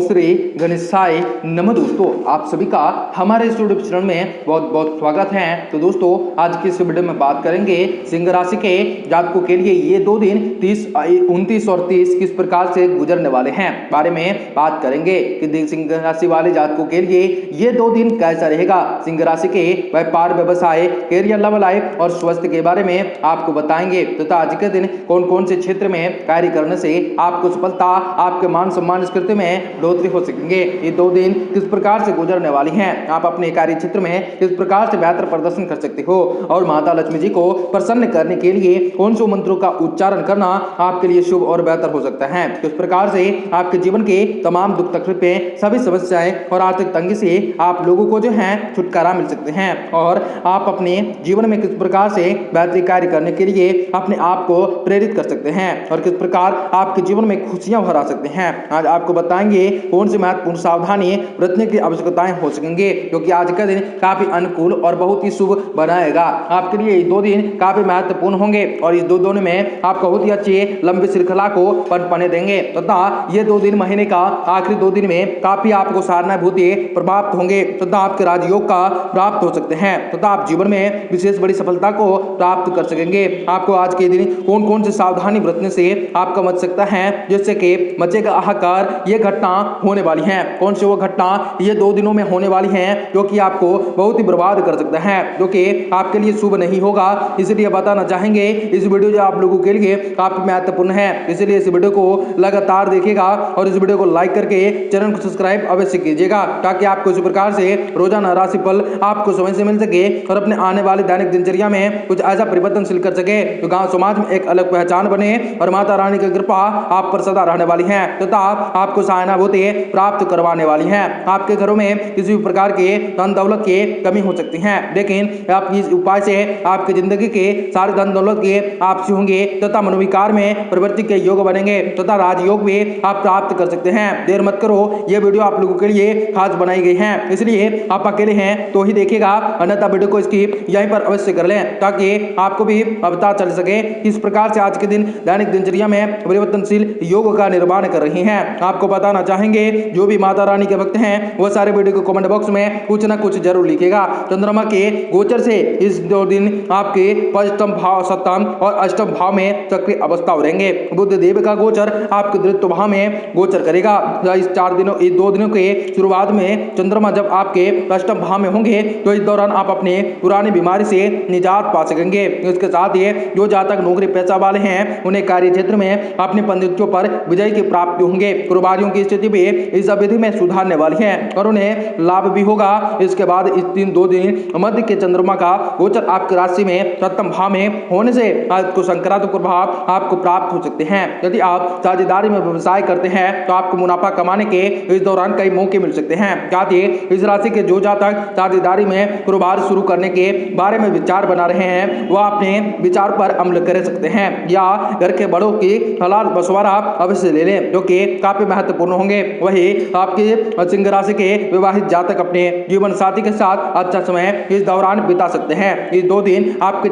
श्री गणेशाय नमः। दोस्तों आप सभी का हमारे इस यूट्यूब चैनल में बहुत बहुत स्वागत है। तो दोस्तों आज की इस वीडियो में बात करेंगे सिंह राशि के जातकों के लिए ये 2 दिन 30, 29 और 30 किस प्रकार से गुजरने वाले हैं बारे में बात करेंगे कि सिंह राशि वाले जातकों के लिए ये 2 दिन कैसा रहेगा। सिंह राशि के व्यापार, व्यवसाय, कैरियर, लव लाइफ और स्वास्थ्य के बारे में आपको बताएंगे तथा आज के दिन कौन कौन से क्षेत्र में कार्य करने से आपको सफलता, आपके मान सम्मान स्कृति में बढ़ोतरी हो सकेंगे। ये 2 दिन किस प्रकार से गुजरने वाली हैं, आप अपने कार्य क्षेत्र में किस प्रकार से बेहतर प्रदर्शन कर सकते हो और माता लक्ष्मी जी को प्रसन्न करने के लिए कौन से मंत्रों का उच्चारण करना आपके लिए शुभ और बेहतर हो सकता है। किस प्रकार से आपके जीवन के तमाम दुख तकलीफें, सभी समस्याएं और आर्थिक तंगी से आप लोगों को जो है छुटकारा मिल सकते हैं और आप अपने जीवन में किस प्रकार से बेहतरीन कार्य करने के लिए अपने आप को प्रेरित कर सकते हैं और किस प्रकार आपके जीवन में खुशियां भरा सकते हैं। आज आपको बताएंगे कौन सी महत्वपूर्ण सावधानी बरतने की आवश्यकताएं हो सकेंगे, क्योंकि आज का दिन काफी अनुकूल और बहुत ही शुभ बनाएगा। आपके लिए 2 दिन काफी महत्वपूर्ण होंगे और इस 2 दिन में आप बहुत ही अच्छे लंबी श्रृंखला को पनपने देंगे तथा ये 2 दिन महीने का आखिरी 2 दिन में काफी आपको सहानुभूति प्राप्त होंगे तथा आपके राजयोग का प्राप्त हो सकते हैं तथा आप जीवन में विशेष बड़ी सफलता को प्राप्त कर सकेंगे। आपको आज के दिन कौन कौन सी सावधानी बरतने से आपका मच सकता है जिससे कि मचेगा हाहाकार, ये घटना होने वाली है। कौन सी वो घटना ये 2 दिनों में होने वाली है जो कि आपको बहुत ही बर्बाद कर सकता है, जो कि आपके लिए शुभ नहीं होगा। इसलिए बताना चाहेंगे इस वीडियो जो आप लोगों के लिए काफी महत्वपूर्ण है, इसलिए इस वीडियो को लगातार देखिएगा और इस वीडियो को लाइक करके चैनल को सब्सक्राइब अवश्य कीजिएगा ताकि आपको इस प्रकार से रोजाना राशिफल आपको समय से मिल सके और अपने आने वाले दैनिक दिनचर्या में कुछ ऐसा परिवर्तनशील कर सके जो गांव समाज में एक अलग पहचान बने और माता रानी की कृपा आप पर सदा रहने वाली है तथा आपको सहानुभूति प्राप्त करवाने वाली है। आपके घरों में किसी भी प्रकार के धन दौलत की कमी हो सकती है, लेकिन आप इस उपाय से आपकी जिंदगी के सारे धन दौलत के आपसी होंगे तथा मनोविकार में प्रवृत्ति के योग बनेंगे तथा राजयोग भी आप प्राप्त कर सकते हैं। देर मत करो, ये वीडियो आप लोगों के लिए खास बनाई गई है, इसलिए आप अकेले हैं तो ही देखिएगा, अन्यथा वीडियो को स्किप यहीं पर अवश्य कर लें ताकि आपको भी पता चल सके किस प्रकार से आज के दिन दैनिक दिनचर्या में परिवर्तनशील योग का निर्माण कर रही हैं। आपको बताना चाहेंगे जो भी माता रानी के भक्त हैं वो सारे वीडियो को कमेंट बॉक्स में कुछ ना कुछ जरूर लिखेगा। चंद्रमा के गोचर से इस 2 दिन आपके पंचम भाव, सप्तम और अष्टम भाव में सक्रिय अवस्था रहेंगे। बुध देव का गोचर आपके द्वितीय भाव में गोचर करेगा। इस 2 दिनों के शुरुआत में चंद्रमा जब आपके अष्टम भाव में होंगे तो इस दौरान आप अपने पुरानी बीमारी से निजात पा सकेंगे। इसके साथ ही जो जातक नौकरी पेशा वाले हैं उन्हें कार्य क्षेत्र में अपने पंडितों पर विजय की प्राप्ति होंगे। कारोबारियों की स्थिति भी इस अवधि में सुधारने वाली है और उन्हें लाभ भी होगा। इसके बाद इस 2 दिन मध्य के चंद्रमा का गोचर आपकी राशि में सप्तम भाव में होने से आपको सकारात्मक प्रभाव आपको प्राप्त हो सकते हैं। यदि आप साझेदारी में व्यवसाय करते हैं तो आपको मुनाफा कमाने के इस दौरान कई मौके मिल सकते हैं। साथ ही इस राशि के जो जातक साझेदारी में कारोबार शुरू करने के बारे में विचार बना रहे हैं वह अपने विचार पर अमल कर सकते हैं या घर के बड़ों की सलाह मशवरा अवश्य ले लें जो कि काफी महत्वपूर्ण होंगे। वही आपके सिंह राशि के विवाहित जातक अपने जीवन साथी के साथ अच्छा समय इस दौरान बिता सकते हैं। ये 2 दिन आपके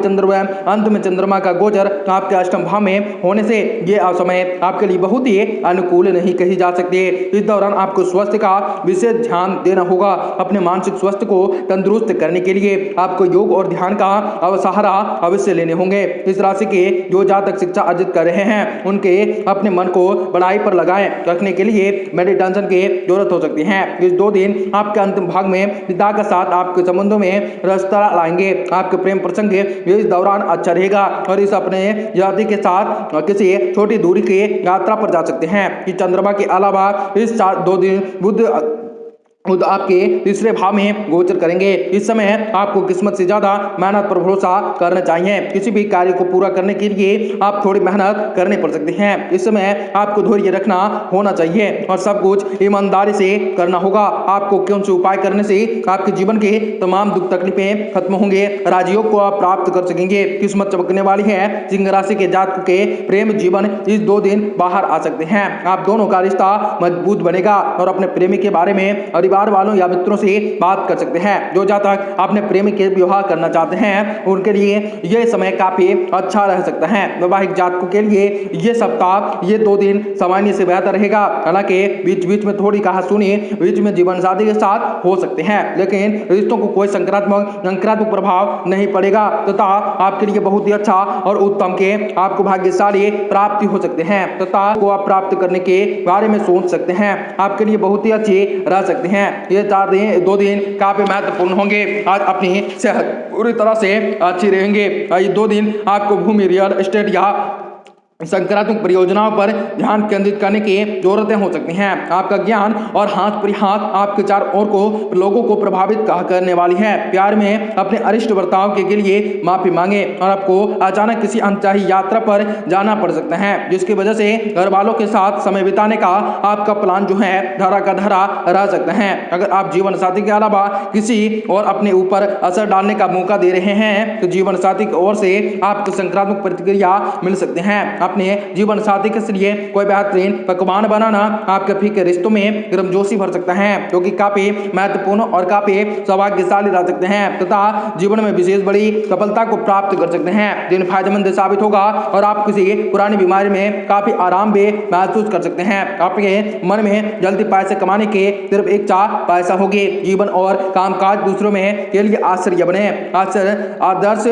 अंत में चंद्रमा का गोचर आपके अष्टम भाव में होने से ये समय आपके लिए बहुत ही अनुकूल नहीं कही जा सकती। इस दौरान आपको स्वास्थ्य का विशेष ध्यान देना होगा। अपने मानसिक स्वास्थ्य को तंदुरुस्त करने के लिए आपको योग और ध्यान का सहारा अवश्य लेने होंगे। इस राशि के जो जातक शिक्षा अर्जित कर रहे हैं उनके अपने मन को पढ़ाई पर लगाए रखने के लिए मेडिटेशन की जरूरत हो सकती है। इस 2 दिन आपके अंतिम भाग में पिता के साथ आपके संबंधों में रसता लाएंगे। आपके प्रेम प्रसंग इस दौरान अच्छा रहेगा और इस अपने जाति के साथ किसी छोटी दूरी की यात्रा पर जा सकते हैं। इस चंद्रमा के अलावा इस 2 दिन बुध आपके तीसरे भाव में गोचर करेंगे। इस समय आपको किस्मत से ज्यादा मेहनत पर भरोसा करना चाहिए। किसी भी कार्य को पूरा करने के लिए आप थोड़ी मेहनत करनी पड़ सकती है। इस समय आपको धैर्य रखना होना चाहिए और सब कुछ ईमानदारी से करना होगा। आपको कौन से उपाय करने से आपके जीवन के तमाम दुख तकलीफें खत्म होंगे, राजयोग को आप प्राप्त कर सकेंगे। किस्मत चमकने वाली है। सिंह राशि के जातकों के प्रेम जीवन इस 2 दिन बाहर आ सकते हैं। आप दोनों का रिश्ता मजबूत बनेगा और अपने प्रेमी के बारे में परिवार वालों या मित्रों से बात कर सकते हैं। जो जातक अपने प्रेमी के विवाह करना चाहते हैं उनके लिए यह समय काफी अच्छा रह सकता है। वैवाहिक जातकों के लिए ये सप्ताह, ये 2 दिन सामान्य से बेहतर रहेगा। हालांकि बीच बीच में थोड़ी कहासुनी बीच में जीवन साथी के साथ हो सकते हैं, लेकिन रिश्तों को कोई नकारात्मक प्रभाव नहीं पड़ेगा तथा आपके लिए बहुत ही अच्छा और उत्तम के आपको भाग्यशाली प्राप्ति हो सकते हैं तथा को आप प्राप्त करने के बारे में सोच सकते हैं। आपके लिए बहुत ही अच्छे रह सकते हैं। ये 2 दिन काफी महत्वपूर्ण होंगे। आज अपनी सेहत पूरी तरह से अच्छी रहेंगे। ये 2 दिन आपको भूमि, रियल एस्टेट या सकारात्मक परियोजनाओं पर ध्यान केंद्रित करने की जरूरतें हो सकती हैं। आपका ज्ञान और हाथ आपके चारों ओर को लोगों को प्रभावित करने वाली है। प्यार में अपने अरिष्ट बर्ताव के लिए माफी मांगे और आपको अचानक किसी अनचाही यात्रा पर जाना पड़ सकता है, जिसकी वजह से घर वालों के साथ समय बिताने का आपका प्लान जो है धरा का धरा रह सकता है। अगर आप जीवन साथी के अलावा किसी और अपने ऊपर असर डालने का मौका दे रहे हैं तो जीवन साथी की ओर से आपको सकारात्मक प्रतिक्रिया मिल सकते हैं। अपने जीवन साथी के लिए कोई बेहतरीन पकवान बनाना आपके फीके रिश्तों में गर्मजोशी भर सकता है, जो कि काफी महत्वपूर्ण और काफी सौभाग्यशाली रह सकते हैं तथा जीवन में विशेष बड़ी सफलता को प्राप्त कर सकते हैं। दिन फायदेमंद साबित होगा और आप किसी पुरानी बीमारी में काफी आराम भी महसूस कर सकते हैं। आपके मन में जल्दी पैसे कमाने के सिर्फ एक चाह पैसा होगी। जीवन और कामकाज दूसरों में के लिए आश्चर्य बने, आदर्श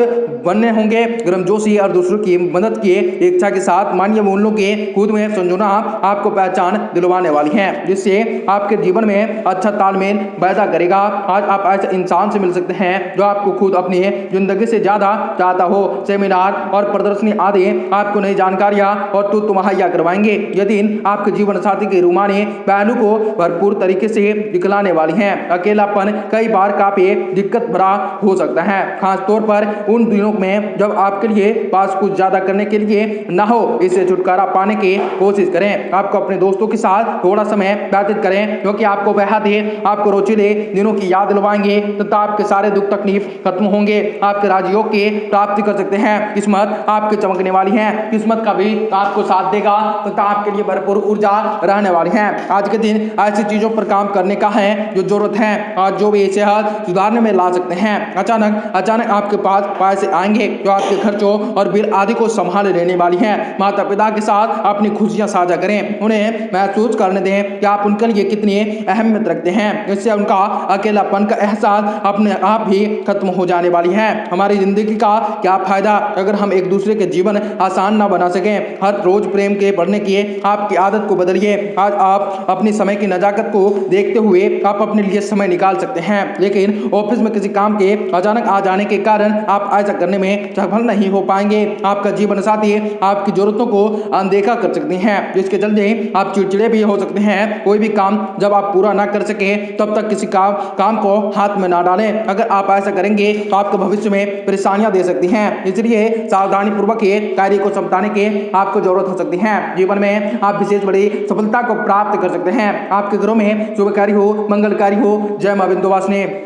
बनने होंगे। गर्मजोशी और दूसरों की मदद की इच्छा के साथ मानवीय मूल्यों के खुद में संजोना आपको पहचान दिलवाने वाली है, जिससे आपके जीवन में अच्छा तालमेल पैदा करेगा। आज आप ऐसे इंसान से मिल सकते हैं जो आपको खुद अपनी जिंदगी से ज्यादा चाहता हो। सेमिनार और प्रदर्शनी आदि आपको नई जानकारियां और तथ्य मुहैया करवाएंगे। यह दिन आपके जीवन साथी के रूमानी पहलू को भरपूर तरीके से दिखलाने वाली है। अकेलापन कई बार काफी दिक्कत भरा हो सकता है, खासतौर पर उन दिनों में जब आपके लिए पास कुछ ज्यादा करने के लिए न हो। इससे छुटकारा पाने की कोशिश करें। आपको अपने दोस्तों के साथ थोड़ा समय व्यतीत करें, क्योंकि आपको बेहद ही आपको रोचीले दिनों की याद दिलवाएंगे तथा आपके सारे दुख तकलीफ खत्म होंगे। आपके राजयोग की प्राप्ति कर सकते हैं। किस्मत आपकी चमकने वाली है। किस्मत का भी आपको साथ देगा तथा आपके लिए भरपूर ऊर्जा रहने वाली है। आज के दिन ऐसी चीजों पर काम करने का है जो जरूरत है और जो भी सेहत सुधारने में ला सकते हैं। अचानक आपके पास पैसे आएंगे जो आपके खर्चों और बिल आदि को संभाल लेने वाली है। माता पिता के साथ अपनी खुशियां साझा करें। उन्हें महसूस करने दें कि आप उनके लिए कितनी अहमियत रखते हैं। इससे उनका अकेलापन का एहसास अपने आप ही खत्म हो जाने वाली है। हमारी जिंदगी का क्या फायदा अगर हम एक दूसरे के जीवन आसान ना बना सकें। हर रोज प्रेम के बढ़ने की आपकी आदत को बदलिए। आज आप अपनी समय की नजाकत को देखते हुए आप अपने लिए समय निकाल सकते हैं, लेकिन ऑफिस में किसी काम के अचानक आ जाने के कारण आप ऐसा करने में सफल नहीं हो पाएंगे। आपका जीवन साथी आपकी जरूरतों को अनदेखा कर सकती हैं, जिसके चलते आप चिड़चिड़े भी हो सकते हैं। कोई भी काम जब आप पूरा ना कर सके तब तक किसी काम को हाथ में ना डालें। अगर आप ऐसा करेंगे तो आपको भविष्य में परेशानियां दे सकती हैं, इसलिए सावधानी पूर्वक कार्य को समझाने की आपको जरूरत हो सकती है। जीवन में आप विशेष बड़ी सफलता को प्राप्त कर सकते हैं। आपके घरों में शुभकारी हो, मंगलकारी हो। जय मां विंध्यवासिनी।